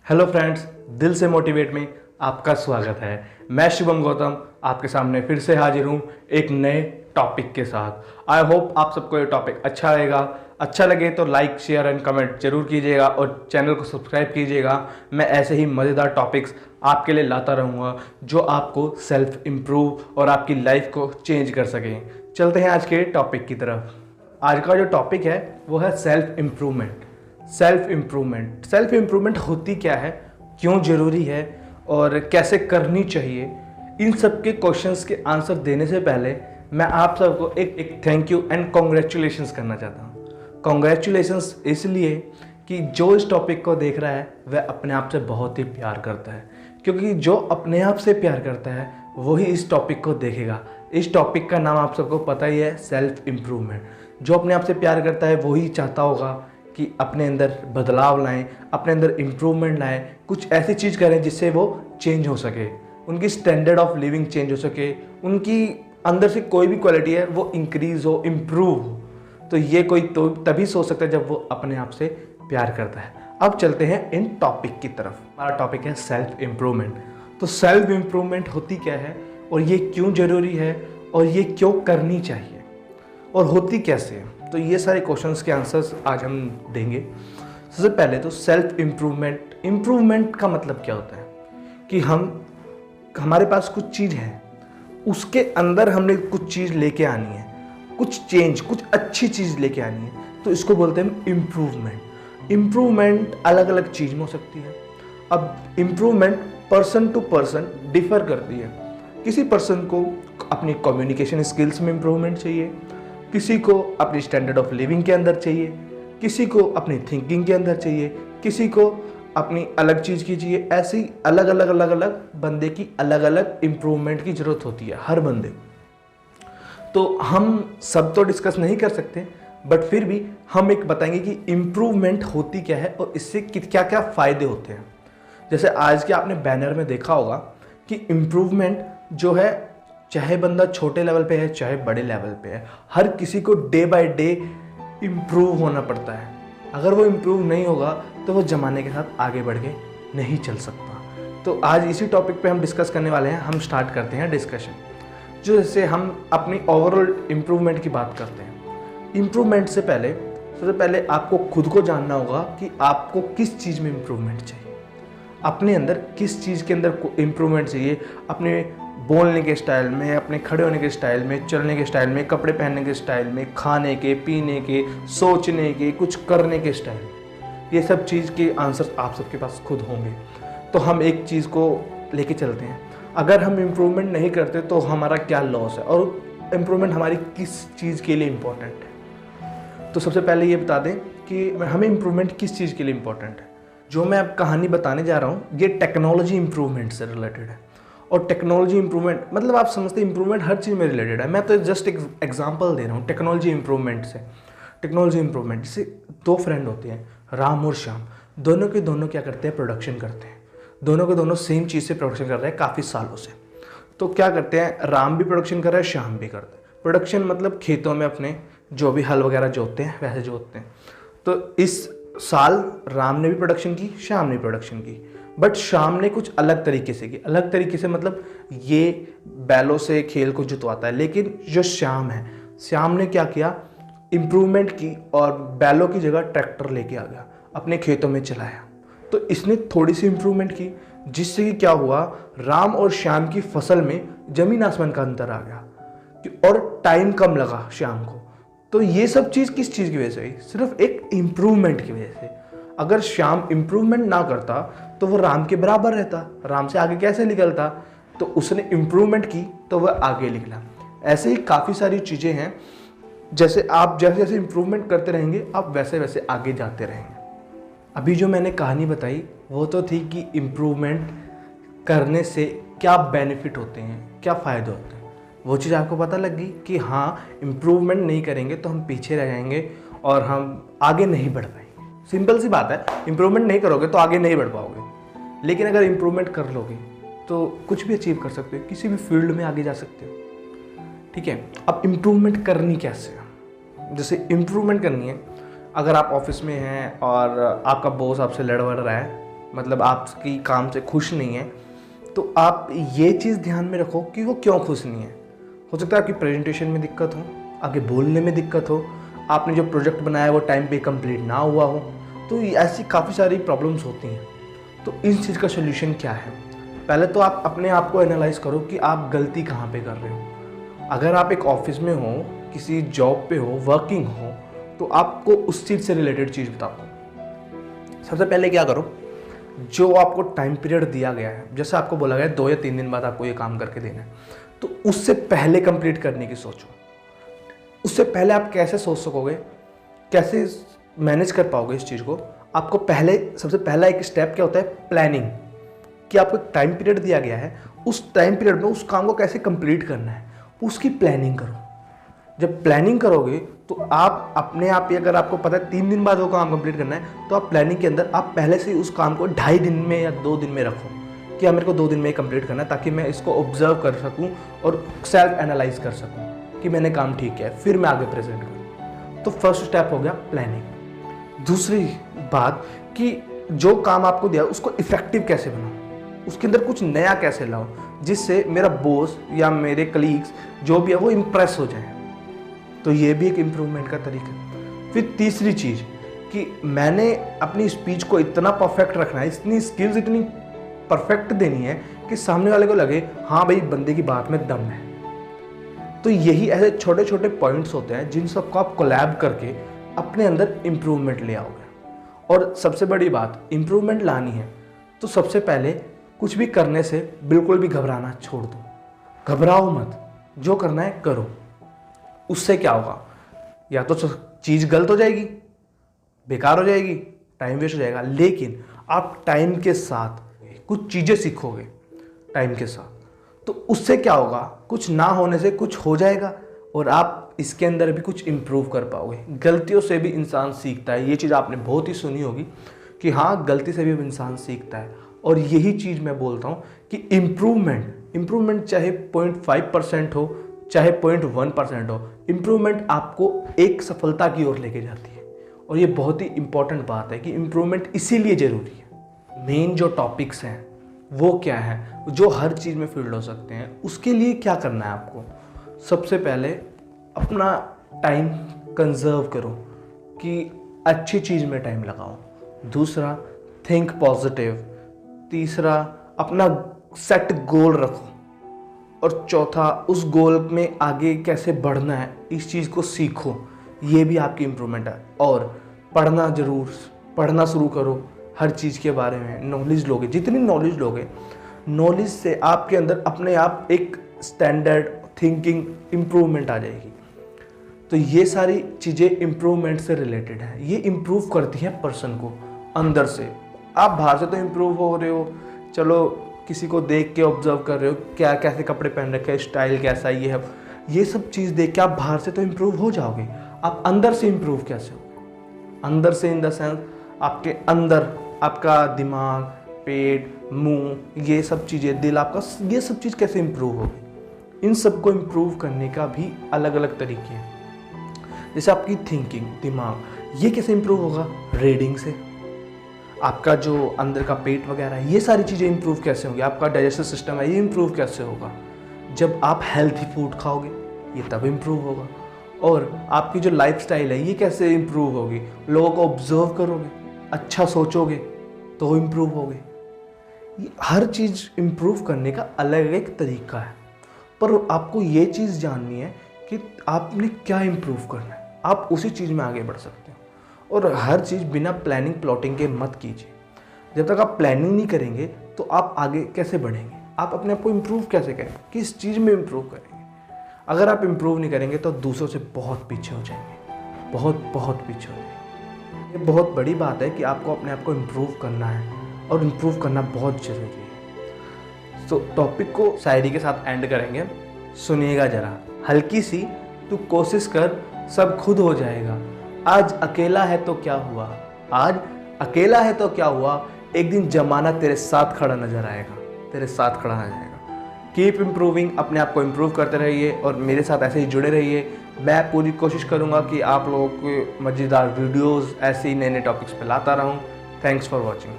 Hello friends, दिल से motivate में आपका स्वागत है। मैं शुभम गौतम आपके सामने फिर से हाजिर हूँ एक नए टॉपिक के साथ। आई होप आप सबको ये टॉपिक अच्छा लगेगा। अच्छा लगे तो लाइक शेयर एंड कमेंट जरूर कीजिएगा और चैनल को सब्सक्राइब कीजिएगा। मैं ऐसे ही मज़ेदार टॉपिक्स आपके लिए लाता रहूँगा जो आपको सेल्फ इम्प्रूव और आपकी लाइफ को चेंज कर सकें। चलते हैं आज के टॉपिक की तरफ। आज का जो टॉपिक है वो है सेल्फ इम्प्रूवमेंट। सेल्फ इम्प्रूवमेंट होती क्या है, क्यों ज़रूरी है और कैसे करनी चाहिए, इन सब के क्वेश्चंस के आंसर देने से पहले मैं आप सबको एक थैंक यू एंड कॉन्ग्रेचुलेशंस करना चाहता हूँ। कॉन्ग्रेचुलेशंस इसलिए कि जो इस टॉपिक को देख रहा है वह अपने आप से बहुत ही प्यार करता है, क्योंकि जो अपने आप से प्यार करता है वही इस टॉपिक को देखेगा। इस टॉपिक का नाम आप सबको पता ही है, सेल्फ इम्प्रूवमेंट। जो अपने आप से प्यार करता है वही चाहता होगा कि अपने अंदर बदलाव लाएं, अपने अंदर इम्प्रूवमेंट लाएं, कुछ ऐसी चीज़ करें जिससे वो चेंज हो सके, उनकी स्टैंडर्ड ऑफ लिविंग चेंज हो सके, उनकी अंदर से कोई भी क्वालिटी है वो इंक्रीज़ हो, इम्प्रूव हो। तो ये कोई तो तभी सोच सकता है जब वो अपने आप से प्यार करता है। अब चलते हैं इन टॉपिक की तरफ। हमारा टॉपिक है सेल्फ इम्प्रूवमेंट। तो सेल्फ इम्प्रूवमेंट होती क्या है और ये क्यों ज़रूरी है और ये क्यों करनी चाहिए और होती कैसे है, तो ये सारे क्वेश्चंस के आंसर्स आज हम देंगे। सबसे पहले तो सेल्फ इम्प्रूवमेंट का मतलब क्या होता है कि हमारे पास कुछ चीज़ है, उसके अंदर हमने कुछ चीज़ लेके आनी है, कुछ चेंज, कुछ अच्छी चीज़ लेके आनी है, तो इसको बोलते हैं इम्प्रूवमेंट। इम्प्रूवमेंट अलग अलग चीज़ में हो सकती है। अब improvement person to person differ करती है। किसी पर्सन को अपनी कम्युनिकेशन स्किल्स में इम्प्रूवमेंट चाहिए, किसी को अपनी स्टैंडर्ड ऑफ लिविंग के अंदर चाहिए, किसी को अपनी थिंकिंग के अंदर चाहिए, किसी को अपनी अलग चीज़ की चाहिए। ऐसी अलग अलग बंदे की अलग अलग इम्प्रूवमेंट की ज़रूरत होती है हर बंदे। तो हम सब तो डिस्कस नहीं कर सकते, बट फिर भी हम एक बताएंगे कि इम्प्रूवमेंट होती क्या है और इससे क्या क्या फ़ायदे होते हैं। जैसे आज के आपने बैनर में देखा होगा कि इम्प्रूवमेंट जो है, चाहे बंदा छोटे लेवल पे है चाहे बड़े लेवल पे है, हर किसी को डे बाय डे इम्प्रूव होना पड़ता है। अगर वो इम्प्रूव नहीं होगा तो वो ज़माने के साथ आगे बढ़ के नहीं चल सकता। तो आज इसी टॉपिक पे हम डिस्कस करने वाले हैं। हम स्टार्ट करते हैं डिस्कशन। जो जैसे हम अपनी ओवरऑल इम्प्रूवमेंट की बात करते हैं। इम्प्रूवमेंट से पहले सबसे पहले आपको खुद को जानना होगा कि आपको किस चीज़ में इम्प्रूवमेंट चाहिए, अपने अंदर किस चीज़ के अंदर इम्प्रूवमेंट चाहिए। अपने बोलने के स्टाइल में, अपने खड़े होने के स्टाइल में, चलने के स्टाइल में, कपड़े पहनने के स्टाइल में, खाने के, पीने के, सोचने के, कुछ करने के स्टाइल, ये सब चीज़ के आंसर आप सबके पास खुद होंगे। तो हम एक चीज़ को लेके चलते हैं। अगर हम इम्प्रूवमेंट नहीं करते तो हमारा क्या लॉस है और इम्प्रूवमेंट हमारी किस चीज़ के लिए इम्पोर्टेंट है। तो सबसे पहले ये बता दें कि हमें इम्प्रूवमेंट किस चीज़ के लिए इम्पोर्टेंट है। जो मैं अब कहानी बताने जा रहा हूँ ये टेक्नोलॉजी इम्प्रूवमेंट से रिलेटेड है। और टेक्नोलॉजी इम्प्रूवमेंट मतलब आप समझते हैं इम्प्रूवमेंट हर चीज़ में रिलेटेड है। मैं तो जस्ट एक एग्जांपल दे रहा हूँ टेक्नोलॉजी इम्प्रूवमेंट से। टेक्नोलॉजी इम्प्रूवमेंट जैसे दो फ्रेंड होते हैं, राम और श्याम। दोनों के दोनों क्या करते हैं, प्रोडक्शन करते हैं। दोनों के दोनों सेम चीज़ से प्रोडक्शन कर रहे हैं काफ़ी सालों से। तो क्या करते हैं, राम भी प्रोडक्शन कर रहा है, श्याम भी करते हैं। प्रोडक्शन मतलब खेतों में अपने जो भी हल वगैरह जोतते हैं वैसे जोतते हैं। तो इस साल राम ने भी प्रोडक्शन की, श्याम ने प्रोडक्शन की, बट शाम ने कुछ अलग तरीके से की। अलग तरीके से मतलब ये बैलों से खेल को जुतवाता है, लेकिन जो श्याम है, श्याम ने क्या किया, इम्प्रूवमेंट की और बैलों की जगह ट्रैक्टर लेके आ गया, अपने खेतों में चलाया। तो इसने थोड़ी सी इम्प्रूवमेंट की, जिससे कि क्या हुआ, राम और श्याम की फसल में जमीन आसमान का अंतर आ गया और टाइम कम लगा श्याम को। तो ये सब चीज़ किस चीज़ की वजह से हुई, सिर्फ एक इम्प्रूवमेंट की वजह से। अगर श्याम इम्प्रूवमेंट ना करता तो वो राम के बराबर रहता, राम से आगे कैसे निकलता। तो उसने इम्प्रूवमेंट की तो वह आगे निकला। ऐसे ही काफ़ी सारी चीज़ें हैं, जैसे आप जैसे जैसे इम्प्रूवमेंट करते रहेंगे आप वैसे वैसे आगे जाते रहेंगे। अभी जो मैंने कहानी बताई वो तो थी कि इम्प्रूवमेंट करने से क्या बेनिफिट होते हैं, क्या फ़ायदे होते हैं। वो चीज़ आपको पता लग गई कि हाँ, इम्प्रूवमेंट नहीं करेंगे तो हम पीछे रह जाएंगे और हम आगे नहीं बढ़ पाएंगे। सिंपल सी बात है, इम्प्रूवमेंट नहीं करोगे तो आगे नहीं बढ़ पाओगे, लेकिन अगर इम्प्रूवमेंट कर लोगे तो कुछ भी अचीव कर सकते हो, किसी भी फील्ड में आगे जा सकते हो। ठीक है, अब इम्प्रूवमेंट करनी कैसे है। जैसे इम्प्रूवमेंट करनी है, अगर आप ऑफिस में हैं और आपका बॉस आपसे लड़ वड़ रहा है, मतलब आपकी काम से खुश नहीं है, तो आप ये चीज़ ध्यान में रखो कि वो क्यों खुश नहीं है। हो सकता है आपकी प्रेजेंटेशन में दिक्कत हो, आगे बोलने में दिक्कत हो, आपने जो प्रोजेक्ट बनाया है वो टाइम पे कंप्लीट ना हुआ हो, तो ऐसी काफ़ी सारी प्रॉब्लम्स होती हैं। तो इस चीज़ का सोल्यूशन क्या है? पहले तो आप अपने आप को एनालाइज करो कि आप गलती कहाँ पे कर रहे हो। अगर आप एक ऑफिस में हो, किसी जॉब पे हो, वर्किंग हो, तो आपको उस चीज़ से रिलेटेड चीज़ बताओ। सबसे पहले क्या करो, जो आपको टाइम पीरियड दिया गया है, जैसे आपको बोला गया है 2 या 3 दिन बाद आपको ये काम करके देना है, तो उससे पहले कंप्लीट करने की सोचो। उससे पहले आप कैसे सोच सकोगे, कैसे मैनेज कर पाओगे इस चीज़ को? आपको पहले सबसे पहला एक स्टेप क्या होता है, प्लानिंग। कि आपको एक टाइम पीरियड दिया गया है, उस टाइम पीरियड में उस काम को कैसे कंप्लीट करना है, उसकी प्लानिंग करो। जब प्लानिंग करोगे तो आप अपने आप ही, अगर आपको पता है 3 दिन बाद वो काम कंप्लीट करना है, तो आप प्लानिंग के अंदर आप पहले से ही उस काम को 2.5 दिन में या 2 दिन में रखो कि मेरे को 2 दिन में कंप्लीट करना है, ताकि मैं इसको ऑब्जर्व कर सकूं और सेल्फ एनालाइज कर सकूं कि मैंने काम ठीक किया है, फिर मैं आगे प्रेजेंट करूँ। तो फर्स्ट स्टेप हो गया प्लानिंग। दूसरी बात कि जो काम आपको दिया उसको इफेक्टिव कैसे बनाओ, उसके अंदर कुछ नया कैसे लाओ, जिससे मेरा बॉस या मेरे कलीग्स जो भी है वो इम्प्रेस हो जाए। तो ये भी एक इम्प्रूवमेंट का तरीका है। फिर तीसरी चीज़ कि मैंने अपनी स्पीच को इतना परफेक्ट रखना है, इतनी स्किल्स इतनी परफेक्ट देनी है कि सामने वाले को लगे हाँ भाई बंदे की बात में दम है। तो यही ऐसे छोटे छोटे पॉइंट्स होते हैं जिन सबको आप कोलैब करके अपने अंदर इम्प्रूवमेंट ले आओगे। और सबसे बड़ी बात, इम्प्रूवमेंट लानी है तो सबसे पहले कुछ भी करने से बिल्कुल भी घबराना छोड़ दो। घबराओ मत, जो करना है करो। उससे क्या होगा, या तो चीज़ गलत हो जाएगी, बेकार हो जाएगी, टाइम वेस्ट हो जाएगा, लेकिन आप टाइम के साथ कुछ चीज़ें सीखोगे टाइम के साथ। तो उससे क्या होगा, कुछ ना होने से कुछ हो जाएगा और आप इसके अंदर भी कुछ इम्प्रूव कर पाओगे। गलतियों से भी इंसान सीखता है, ये चीज़ आपने बहुत ही सुनी होगी कि हाँ गलती से भी इंसान सीखता है। और यही चीज़ मैं बोलता हूँ कि इम्प्रूवमेंट चाहे 0.5% हो चाहे 0.1% हो, इम्प्रूवमेंट आपको एक सफलता की ओर लेके जाती है। और ये बहुत ही इंपॉर्टेंट बात है कि इम्प्रूवमेंट इसीलिए ज़रूरी है। मेन जो टॉपिक्स हैं वो क्या है, जो हर चीज़ में फील्ड हो सकते हैं, उसके लिए क्या करना है आपको? सबसे पहले अपना टाइम कंजर्व करो कि अच्छी चीज़ में टाइम लगाओ। दूसरा, थिंक पॉजिटिव। तीसरा, अपना सेट गोल रखो। और चौथा, उस गोल में आगे कैसे बढ़ना है इस चीज़ को सीखो। ये भी आपकी इम्प्रूवमेंट है। और पढ़ना शुरू करो, हर चीज़ के बारे में नॉलेज लोगे। जितनी नॉलेज लोगे, नॉलेज से आपके अंदर अपने आप एक स्टैंडर्ड थिंकिंग इम्प्रूवमेंट आ जाएगी। तो ये सारी चीज़ें इम्प्रूवमेंट से रिलेटेड है। ये इम्प्रूव करती है पर्सन को अंदर से। आप बाहर से तो इम्प्रूव हो रहे हो, चलो किसी को देख के ऑब्जर्व कर रहे हो, क्या कैसे कपड़े पहन रखे हैं, स्टाइल कैसा ये सब चीज़ देख के आप बाहर से तो इम्प्रूव हो जाओगे। आप अंदर से इम्प्रूव कैसे होगे? अंदर से इन द सेंस आपके अंदर आपका दिमाग, पेट, मुंह, ये सब चीज़ें, दिल आपका, ये सब चीज़ कैसे इम्प्रूव होगी? इन सब को इम्प्रूव करने का भी अलग अलग तरीके हैं। जैसे आपकी थिंकिंग, दिमाग, ये कैसे इम्प्रूव होगा? रीडिंग से। आपका जो अंदर का पेट वगैरह है, ये सारी चीज़ें इम्प्रूव कैसे होंगी? आपका डाइजेस्टिव सिस्टम है, ये इम्प्रूव कैसे होगा? जब आप हेल्थी फूड खाओगे, ये तब इम्प्रूव होगा। और आपकी जो लाइफस्टाइल है, ये कैसे इम्प्रूव होगी? लोगों को ऑब्जर्व करोगे, अच्छा सोचोगे तो इम्प्रूव होगे। हर चीज़ इम्प्रूव करने का अलग एक तरीका है, पर आपको ये चीज़ जाननी है कि आपने क्या इम्प्रूव करना है। आप उसी चीज़ में आगे बढ़ सकते हो। और हर चीज़ बिना प्लानिंग प्लॉटिंग के मत कीजिए। जब तक आप प्लानिंग नहीं करेंगे तो आप आगे कैसे बढ़ेंगे? आप अपने आप को इम्प्रूव कैसे करेंगे? किस चीज़ में इम्प्रूव करेंगे? अगर आप इम्प्रूव नहीं करेंगे तो दूसरों से बहुत पीछे हो जाएंगे, बहुत पीछे हो जाएंगे। ये बहुत बड़ी बात है कि आपको अपने आप को इम्प्रूव करना है, और इम्प्रूव करना बहुत ज़रूरी है। तो टॉपिक को शायरी के साथ एंड करेंगे, सुनिएगा ज़रा। हल्की सी तू कोशिश कर, सब खुद हो जाएगा। आज अकेला है तो क्या हुआ, आज अकेला है तो क्या हुआ, एक दिन जमाना तेरे साथ खड़ा नजर आएगा, तेरे साथ खड़ा नजर आएगा। कीप इम्प्रूविंग, अपने आप को इम्प्रूव करते रहिए और मेरे साथ ऐसे ही जुड़े रहिए। मैं पूरी कोशिश करूँगा कि आप लोगों को मज़ेदार वीडियोज़ ऐसे ही नए नए टॉपिक्स पे लाता रहूँ। Thanks for watching.